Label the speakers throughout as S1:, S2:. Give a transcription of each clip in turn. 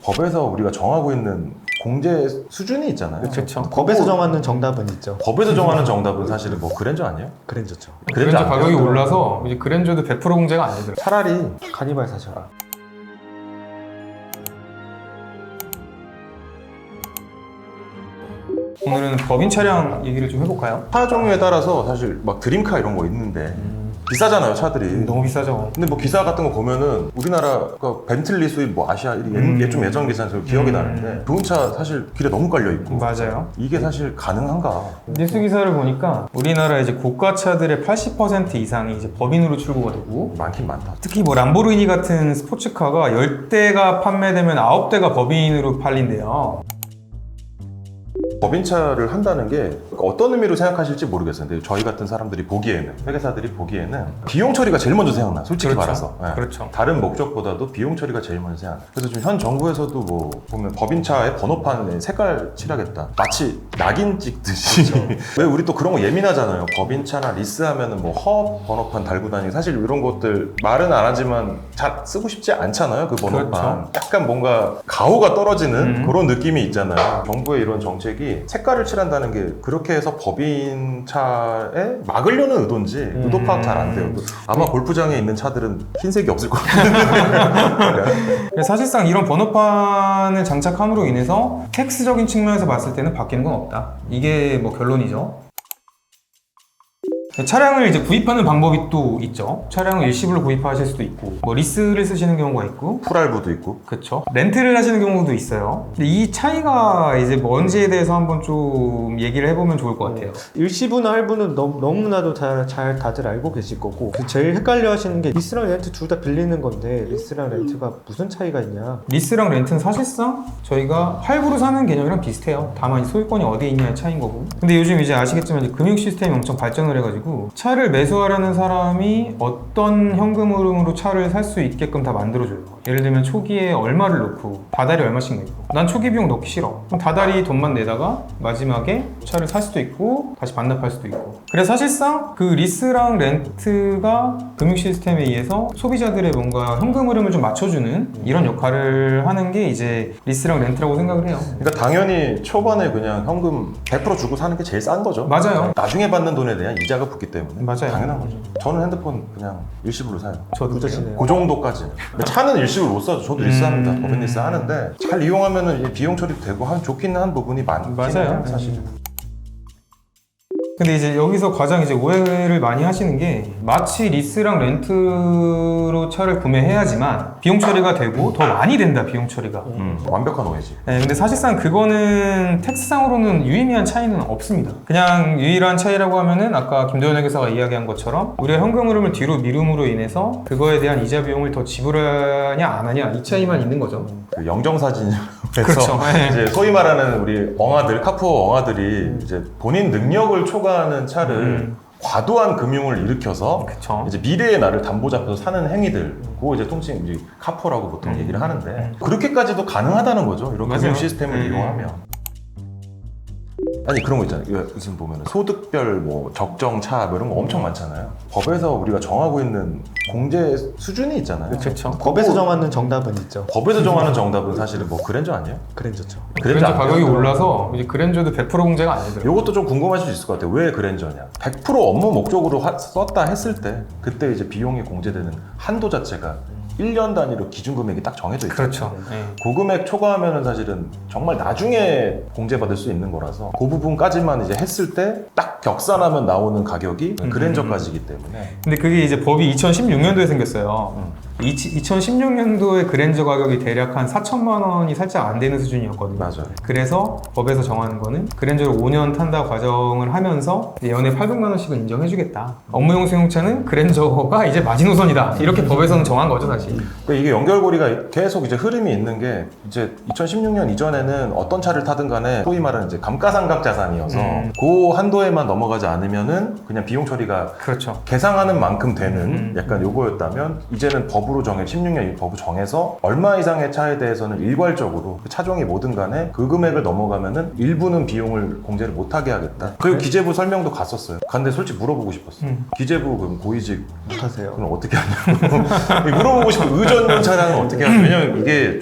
S1: 법에서 우리가 정하고 있는 공제 수준이 있잖아요.
S2: 그렇죠.
S3: 법에서 정하는 정답은 있죠.
S1: 법에서 정하는 정답은 사실은 뭐 그랜저 아니에요?
S3: 그랜저죠.
S2: 그랜저
S1: 안
S2: 가격이
S1: 돼요?
S2: 올라서 이제 그랜저도 100% 공제가 아니더라고요.
S1: 차라리
S3: 카니발 사셔라.
S2: 오늘은 법인 차량 얘기를 좀 해볼까요?
S1: 차 종류에 따라서 사실 막 드림카 이런 거 있는데 비싸잖아요, 차들이.
S2: 너무 비싸죠.
S1: 근데 뭐 기사 같은 거 보면은 우리나라 벤틀리 수입 뭐 아시아 얘 좀 예전 기사에서 기억이 나는데 좋은 차 사실 길에 너무 깔려 있고
S2: 맞아요.
S1: 이게 사실 가능한가?
S2: 뉴스 기사를 보니까 우리나라 이제 고가 차들의 80% 이상이 이제 법인으로 출고가 되고,
S1: 많긴 많다.
S2: 특히 뭐 람보르기니 같은 스포츠카가 10대가 판매되면 9대가 법인으로 팔린대요.
S1: 법인차를 한다는 게 어떤 의미로 생각하실지 모르겠어요. 근데 저희 같은 사람들이 보기에는, 회계사들이 보기에는 비용 처리가 제일 먼저 생각나, 솔직히
S2: 그렇죠.
S1: 말해서. 네.
S2: 그렇죠.
S1: 다른 목적보다도 비용 처리가 제일 먼저 생각나. 그래서 지금 현 정부에서도 뭐 보면 법인차의 번호판에 색깔 칠하겠다. 마치 낙인 찍듯이. 왜 우리 또 그런 거 예민하잖아요. 법인차나 리스하면은 뭐 허업 번호판 달고 다니고, 사실 이런 것들 말은 안 하지만 잘 쓰고 싶지 않잖아요. 그 번호판.
S2: 그렇죠.
S1: 약간 뭔가 가오가 떨어지는 그런 느낌이 있잖아요. 정부의 이런 정책이 색깔을 칠한다는 게 그렇게 해서 법인차에 막으려는 의도인지 의도 파악 잘 안 돼요. 아마 골프장에 있는 차들은 흰색이 없을 것 같은데.
S2: 사실상 이런 번호판을 장착함으로 인해서 텍스적인 측면에서 봤을 때는 바뀌는 건 없다. 이게 뭐 결론이죠. 차량을 이제 구입하는 방법이 또 있죠. 차량을 일시불로 구입하실 수도 있고, 뭐 리스를 쓰시는 경우가 있고,
S1: 풀알부도 있고.
S2: 그렇죠. 렌트를 하시는 경우도 있어요. 근데 이 차이가 이제 뭔지에 대해서 한번 좀 얘기를 해보면 좋을 것 같아요.
S3: 일시부나 할부는 너무나도 잘 다들 알고 계실 거고, 제일 헷갈려 하시는 게 리스랑 렌트 둘 다 빌리는 건데 리스랑 렌트가 무슨 차이가 있냐.
S2: 리스랑 렌트는 사실상 저희가 할부로 사는 개념이랑 비슷해요. 다만 이 소유권이 어디에 있냐의 차이인 거고. 근데 요즘 이제 아시겠지만 이제 금융 시스템이 엄청 발전을 해가지고 차를 매수하려는 사람이 어떤 현금 흐름으로 차를 살 수 있게끔 다 만들어줘요. 예를 들면 초기에 얼마를 넣고 다달이 얼마씩 내고, 난 초기 비용 넣기 싫어. 그럼 다달이 돈만 내다가 마지막에 차를 살 수도 있고 다시 반납할 수도 있고. 그래서 사실상 그 리스랑 렌트가 금융 시스템에 의해서 소비자들의 뭔가 현금 흐름을 좀 맞춰주는 이런 역할을 하는 게 이제 리스랑 렌트라고 생각을 해요.
S1: 그러니까 당연히 초반에 그냥 현금 100% 주고 사는 게 제일 싼 거죠.
S2: 맞아요.
S1: 나중에 받는 돈에 대한 이자가 붙기 때문에
S2: 맞아요.
S1: 당연한 거죠. 저는 핸드폰 그냥 일시불로 사요.
S2: 저도
S3: 부자시네요.
S1: 그 정도까지는. 근데 차는 일시불 못 사죠. 저도 리스합니다. 법인 리스 하는데 잘 이용하면은 비용 처리도 되고 좋긴 한 부분이 많긴
S2: 맞아요.
S1: 해요, 사실은.
S2: 근데 이제 여기서 가장 이제 오해를 많이 하시는 게 마치 리스랑 렌트로 차를 구매해야지만 비용 처리가 되고 더 많이 된다, 비용 처리가.
S1: 완벽한 오해지.
S2: 네, 근데 사실상 그거는 텍스상으로는 유의미한 차이는 없습니다. 그냥 유일한 차이라고 하면은 아까 김도현 회계사가 이야기한 것처럼 우리가 현금 흐름을 뒤로 미룸으로 인해서 그거에 대한 이자 비용을 더 지불하냐 안 하냐 이 차이만 있는 거죠.
S1: 그 영정사진에서
S2: 그렇죠. 네.
S1: 이제 소위 말하는 우리 엉아들, 카푸어 엉아들이 이제 본인 능력을 초과하는 차를 과도한 금융을 일으켜서
S2: 그쵸.
S1: 이제 미래의 나를 담보 잡혀서 사는 행위들, 그거 이제 통칭 이제 카푸어라고 보통 얘기를 하는데 그렇게까지도 가능하다는 거죠. 이런
S2: 맞아요.
S1: 금융 시스템을 이용하면. 아니 그런 거 있잖아요. 요즘 보면 소득별 뭐 적정차 뭐 이런 거 엄청 많잖아요. 법에서 우리가 정하고 있는 공제 수준이 있잖아요.
S2: 그렇죠.
S3: 법에서 정하는 정답은 있죠.
S1: 법에서 정하는 정답은 사실은 뭐 그랜저 아니에요?
S3: 그랜저죠.
S2: 그랜저
S1: 안
S2: 가격이
S1: 돼요?
S2: 올라서 이제 그랜저도 100% 공제가 아니더라고요.
S1: 이것도 좀 궁금하실 수 있을 것 같아요. 왜 그랜저냐? 100% 업무 목적으로 썼다 했을 때 그때 이제 비용이 공제되는 한도 자체가 1년 단위로 기준 금액이 딱 정해져 있잖아요.
S2: 그렇죠. 네.
S1: 그 금액 초과하면은 사실은 정말 나중에 공제받을 수 있는 거라서 그 부분까지만 이제 했을 때 딱 격산하면 나오는 가격이 그랜저까지이기 때문에.
S2: 근데 그게 이제 법이 2016년도에 생겼어요. 2016년도에 그랜저 가격이 대략 한 4천만 원이 살짝 안 되는 수준이었거든요.
S1: 맞아요.
S2: 그래서 법에서 정하는 거는 그랜저를 5년 탄다 과정을 하면서 이제 연에 800만 원씩은 인정해주겠다. 업무용 승용차는 그랜저가 이제 마지노선이다. 이렇게 법에서는 정한 거죠, 사실.
S1: 그러니까 이게 연결고리가 계속 이제 흐름이 있는 게 이제 2016년 이전에는 어떤 차를 타든 간에 소위 말하는 이제 감가상각 자산이어서 그 한도에만 넘어가지 않으면은 그냥 비용 처리가
S2: 그렇죠.
S1: 계상하는 만큼 되는 약간 요거였다면 이제는 법으로 16년 법을 정해서 얼마 이상의 차에 대해서는 일괄적으로 그 차종이 뭐든 간에 그 금액을 넘어가면은 일부는 비용을 공제를 못하게 하겠다. 그리고 기재부 설명도 갔었어요. 근데 솔직히 물어보고 싶었어요. 기재부 그럼 고위직
S3: 못하세요.
S1: 그럼 어떻게 하냐고 물어보고 싶어. 의전용 차량은 어떻게 하냐. 왜냐면 이게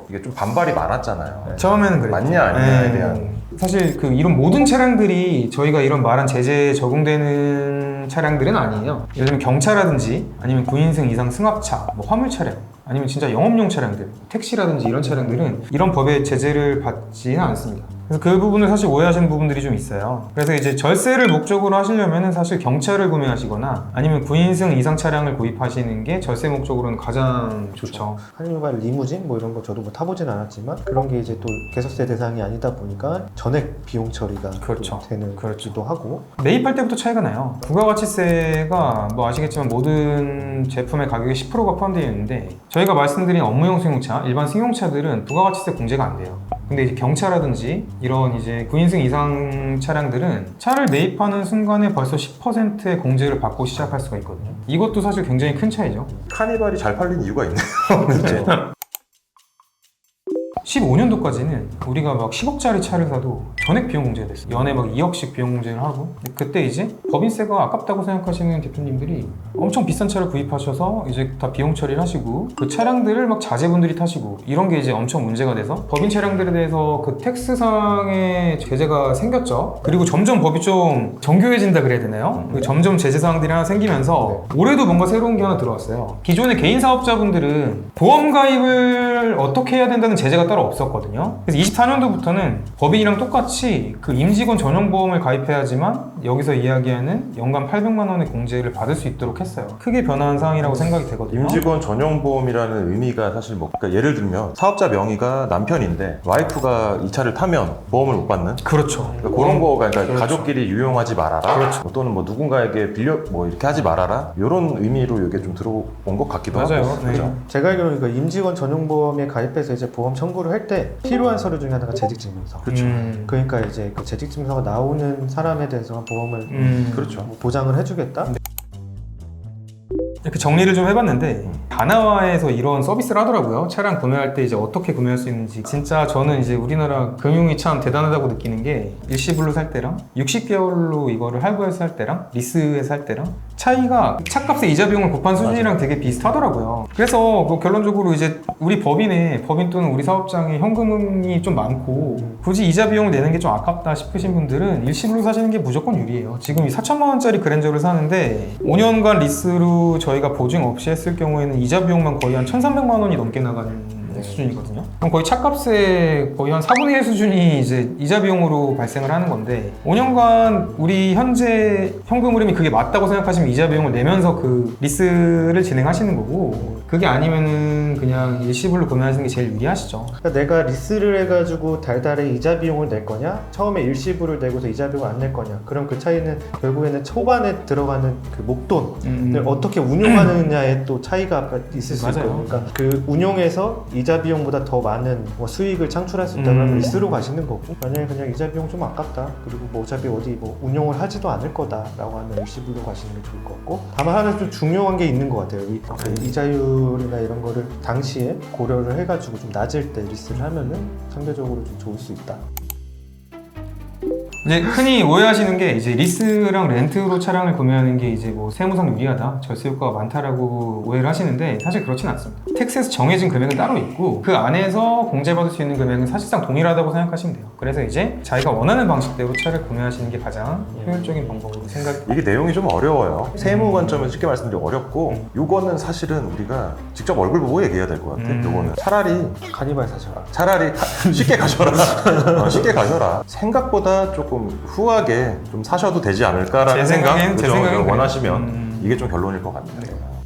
S1: 이게 좀 반발이 많았잖아요.
S2: 처음에는 그랬죠.
S1: 맞냐 아니냐에 대한.
S2: 사실 이런 모든 차량들이 저희가 이런 말한 제재에 적용되는 차량들은 아니에요. 예를 들면 경차라든지 아니면 9인승 이상 승합차, 뭐 화물 차량, 아니면 진짜 영업용 차량들, 택시라든지 이런 차량들은 이런 법의 제재를 받지는 않습니다. 그래서 그 부분을 사실 오해하시는 부분들이 좀 있어요. 그래서 이제 절세를 목적으로 하시려면은 사실 경차를 구매하시거나 아니면 9인승 이상 차량을 구입하시는 게 절세 목적으로는 가장 좋죠.
S3: 한일발 리무진 뭐 이런 거 저도 뭐 타보진 않았지만 그런 게 이제 또 개설세 대상이 아니다 보니까 전액 비용 처리가
S2: 그렇죠.
S3: 또 되는 거기도 하고.
S2: 매입할 때부터 차이가 나요. 부가가치세가 뭐 아시겠지만 모든 제품의 가격에 10%가 포함되어 있는데 저희가 말씀드린 업무용 승용차, 일반 승용차들은 부가가치세 공제가 안 돼요. 근데 이제 경차라든지 이런 이제 9인승 이상 차량들은 차를 매입하는 순간에 벌써 10%의 공제를 받고 시작할 수가 있거든요. 이것도 사실 굉장히 큰 차이죠.
S1: 카니발이 잘 팔린 이유가 있네요. 이제.
S2: 15년도까지는 우리가 막 10억짜리 차를 사도 전액 비용 공제가 됐어요. 연에 막 2억씩 비용 공제를 하고. 그때 이제 법인세가 아깝다고 생각하시는 대표님들이 엄청 비싼 차를 구입하셔서 이제 다 비용 처리를 하시고 그 차량들을 막 자제분들이 타시고 이런 게 이제 엄청 문제가 돼서 법인 차량들에 대해서 그 텍스상의 제재가 생겼죠. 그리고 점점 법이 좀 정교해진다 그래야 되나요? 점점 제재 사항들이 하나 생기면서 올해도 뭔가 새로운 게 하나 들어왔어요. 기존의 개인 사업자분들은 보험 가입을 어떻게 해야 된다는 제재가 따로 없었거든요. 그래서 24년도부터는 법인이랑 똑같이 그 임직원 전용보험을 가입해야지만 여기서 이야기하는 연간 800만 원의 공제를 받을 수 있도록 했어요. 크게 변화한 사항이라고 생각이 되거든요.
S1: 임직원 전용보험이라는 의미가 사실 뭐 그러니까 예를 들면 사업자 명의가 남편인데 와이프가 이 차를 타면 보험을 못 받는
S2: 그렇죠.
S1: 그러니까 그런 거가 그러니까
S2: 그렇죠.
S1: 가족끼리 유용하지 말아라.
S2: 그렇죠.
S1: 또는 뭐 누군가에게 빌려 뭐 이렇게 하지 말아라. 이런 의미로 이게 좀 들어온 것 같기도
S2: 맞아요.
S1: 하고.
S2: 네.
S1: 그죠?
S3: 제가 알기로는 그 임직원 전용보험에 가입해서 이제 보험 청구를 할 때 필요한 서류 중에 하나가 재직증명서.
S1: 그렇죠.
S3: 그러니까 이제 그 재직증명서가 나오는 사람에 대해서 보험을
S1: 그렇죠.
S3: 뭐 보장을 해주겠다.
S2: 이렇게 정리를 좀 해봤는데 다나와에서 이런 서비스를 하더라고요. 차량 구매할 때 이제 어떻게 구매할 수 있는지. 진짜 저는 이제 우리나라 금융이 참 대단하다고 느끼는 게 일시불로 살 때랑 60개월로 이거를 할부해서 살 때랑 리스해서 살 때랑 차이가 차값의 이자 비용을 곱한 수준이랑 되게 비슷하더라고요. 그래서 뭐 결론적으로 이제 우리 법인 또는 우리 사업장에 현금이 좀 많고 굳이 이자 비용을 내는 게 좀 아깝다 싶으신 분들은 일시불로 사시는 게 무조건 유리해요. 지금 이 4천만 원짜리 그랜저를 사는데 5년간 리스로 저희가 보증 없이 했을 경우에는 이자 비용만 거의 한 1,300만 원이 넘게 나가는 수준이거든요. 그럼 거의 차값의 거의 한 4분의 1 수준이 이제 이자 비용으로 발생을 하는 건데 5년간 우리 현재 현금 흐름이 그게 맞다고 생각하시면 이자 비용을 내면서 그 리스를 진행하시는 거고 그게 아니면은 그냥 일시불로 구매하시는 게 제일 유리하시죠.
S3: 그러니까 내가 리스를 해가지고 달달에 이자 비용을 낼 거냐, 처음에 일시불을 내고서 이자 비용을 안 낼 거냐. 그럼 그 차이는 결국에는 초반에 들어가는 그 목돈을 어떻게 운용하느냐에 또 차이가 있을 수
S2: 맞아요.
S3: 있고, 그러니까 그 운용에서 이자 비용보다 더 많은 뭐 수익을 창출할 수 있다 그러면 리스로 가시는 거고, 만약에 그냥 이자 비용 좀 아깝다, 그리고 뭐 어차피 어디 뭐 운용을 하지도 않을 거다라고 하면 일시불로 가시는 게 좋을 것 같고, 다만 하나 좀 중요한 게 있는 것 같아요. 이자율이나 이런 거를 당시에 고려를 해가지고 좀 낮을 때 리스를 하면은 상대적으로 좀 좋을 수 있다.
S2: 이제 흔히 오해하시는 게 이제 리스랑 렌트로 차량을 구매하는 게 이제 뭐 세무상 유리하다, 절세 효과가 많다라고 오해를 하시는데 사실 그렇진 않습니다. 텍스에서 정해진 금액은 따로 있고 그 안에서 공제받을 수 있는 금액은 사실상 동일하다고 생각하시면 돼요. 그래서 이제 자기가 원하는 방식대로 차를 구매하시는 게 가장 효율적인 방법으로 생각합니다.
S1: 이게 내용이 좀 어려워요. 세무 관점에서 쉽게 말씀드리면 어렵고 요거는 사실은 우리가 직접 얼굴 보고 얘기해야 될 것 같아요. 요거는 차라리
S3: 카니발 사셔라.
S1: 쉽게 가셔라. 쉽게 가셔라. 생각보다 조금 후하게 좀 사셔도 되지 않을까라는
S2: 제 생각엔
S1: 그죠?
S2: 그래요.
S1: 원하시면 이게 좀 결론일 것 같네요.